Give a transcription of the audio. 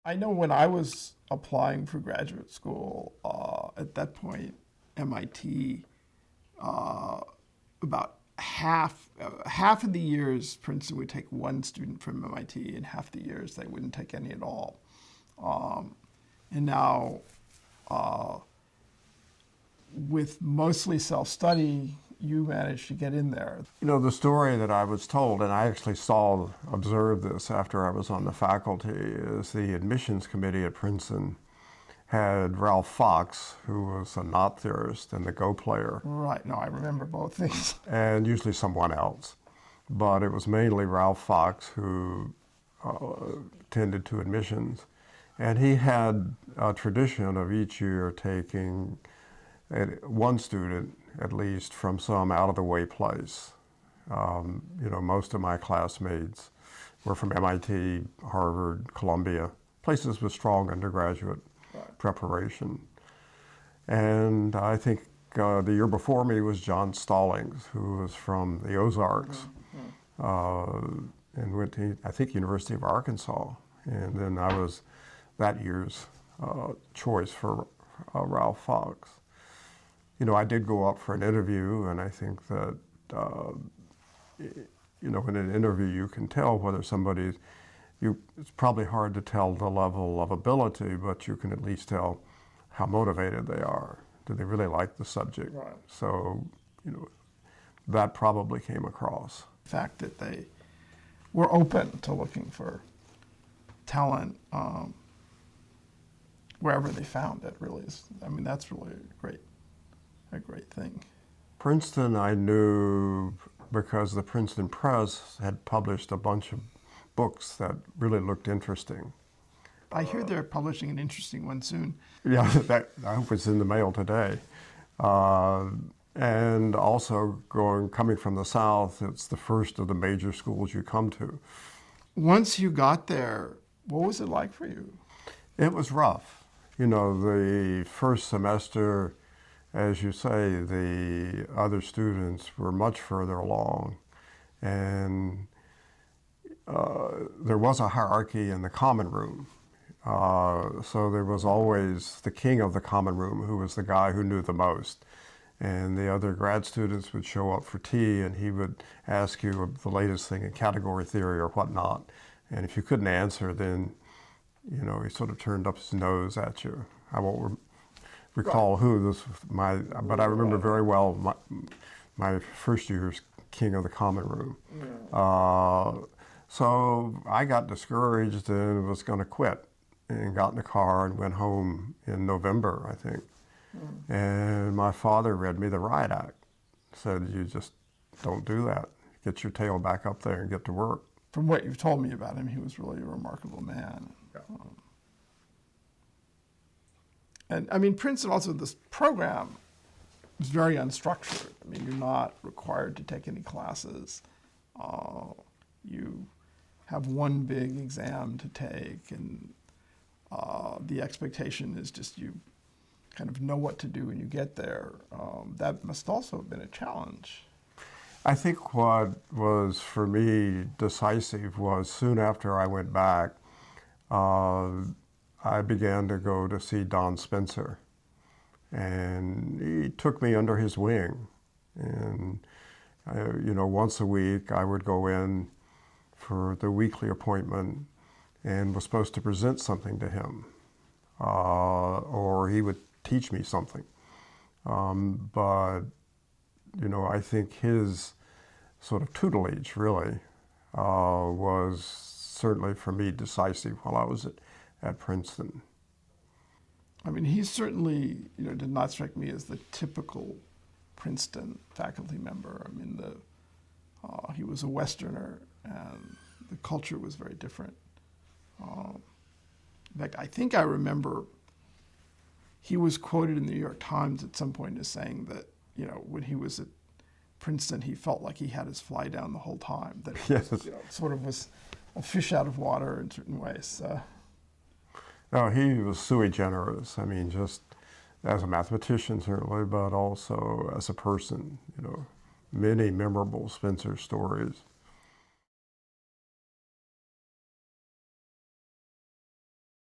I know when I was applying for graduate school, at that point, MIT, uh, about half of the years, Princeton would take one student from MIT, and half the years they wouldn't take any at all. Um, and now, uh, with mostly self-study, you managed to get in there. You know, the story that I was told, and I actually observed this after I was on the faculty, is the admissions committee at Princeton had Ralph Fox, who was a knot theorist and the Go player. Right, no, I remember both things. And usually someone else. But it was mainly Ralph Fox who tended to admissions. And he had a tradition of each year taking one student, at least, from some out-of-the-way place. You know, most of my classmates were from MIT, Harvard, Columbia, places with strong undergraduate preparation. And I think the year before me was John Stallings, who was from the Ozarks, and went to, I think, University of Arkansas. And then I was that year's choice for Ralph Fox. You know, I did go up for an interview, and I think that, you know, in an interview you can tell whether somebody's, it's probably hard to tell the level of ability, but you can at least tell how motivated they are. Do they really like the subject? Right. So, you know, that probably came across. The fact that they were open to looking for talent wherever they found it really is, I mean, that's really a great thing. Princeton I knew because the Princeton Press had published a bunch of books that really looked interesting. I hear they're publishing an interesting one soon. Yeah, I hope it's in the mail today. And also coming from the South, it's the first of the major schools you come to. Once you got there, what was it like for you? It was rough. You know, the first semester, as you say, the other students were much further along. And there was a hierarchy in the common room. So there was always the king of the common room, who was the guy who knew the most. And the other grad students would show up for tea, and he would ask you the latest thing in category theory or whatnot. And if you couldn't answer, then, you know, he sort of turned up his nose at you. I won't recall who this was, but I remember very well my first year's king of the common room. So I got discouraged and was going to quit, and got in a car and went home in November, I think. And my father read me the riot act, said, "You just don't do that. Get your tail back up there and get to work." From what you've told me about him, he was really a remarkable man. Yeah. And I mean, Princeton also, this program is very unstructured. I mean, you're not required to take any classes. You have one big exam to take, and the expectation is just you kind of know what to do when you get there. That must also have been a challenge. I think what was for me decisive was soon after I went back, I began to go to see Don Spencer, and he took me under his wing. And you know, once a week I would go in for the weekly appointment and was supposed to present something to him, or he would teach me something. But you know, I think his sort of tutelage really was certainly for me decisive while I was at Princeton. I mean, he certainly, you know, did not strike me as the typical Princeton faculty member. I mean, he was a Westerner, and the culture was very different. In fact, I think I remember he was quoted in the New York Times at some point as saying that, you know, when he was at Princeton, he felt like he had his fly down the whole time. That he Yes. was, you know, sort of was a fish out of water in certain ways. No, he was sui generis. I mean, just as a mathematician certainly, but also as a person. You know, many memorable Spencer stories.